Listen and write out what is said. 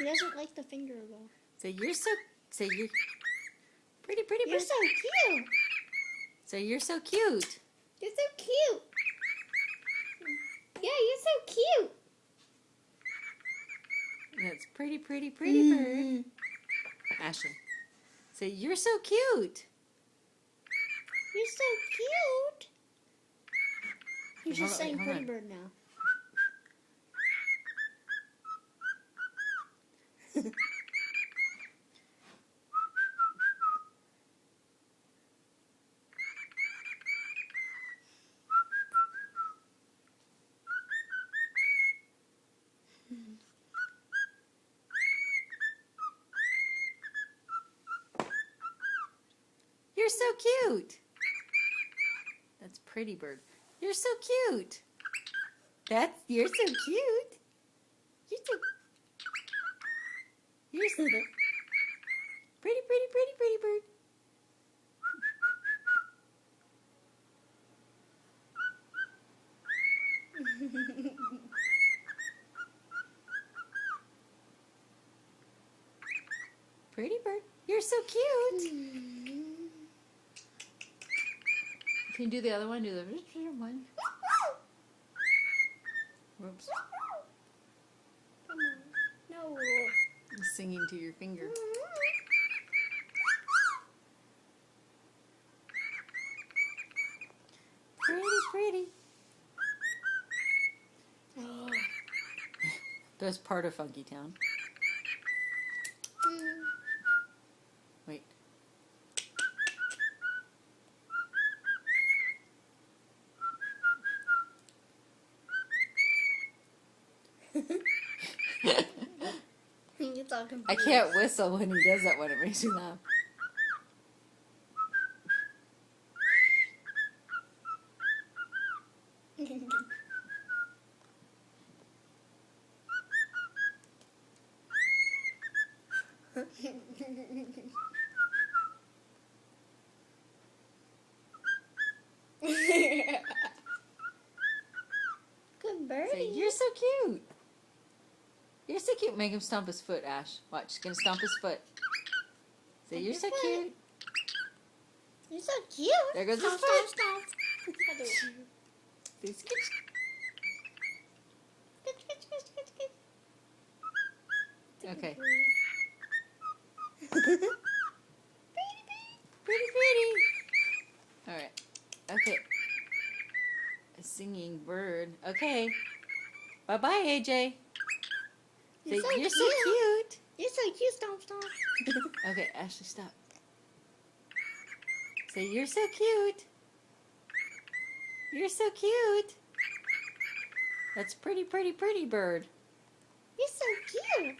doesn't like the finger though. Say you're so. Say you're pretty bird. You're so cute. Say you're so cute. You're so cute. Yeah, you're so cute. That's pretty bird. Ashley. Say you're so cute. You're so cute. You're just saying hold pretty on. bird now. You're so cute. That's pretty bird. You're so cute. You're so cute. You're so pretty bird. Pretty bird. You're so cute. Can you do the other one? Do the one. Whoops. Come on. No. I'm singing to your finger. Pretty. Oh. That's part of Funky Town. Wait. It's all confused. I can't whistle when he does that one. It makes me laugh. Good birdie. Say, you're so cute. You're so cute. Make him stomp his foot, Ash. Watch. He's going to stomp his foot. Say, you're so cute. You're so cute. There goes his Stop, foot. stop. Say, skitch. Okay. Pretty. Alright. Okay. A singing bird. Okay. Bye-bye, AJ. Say, You're so you're so cute. You're so cute, stomp. Okay, Ashley, stop. Say, you're so cute. You're so cute. That's pretty bird. You're so cute.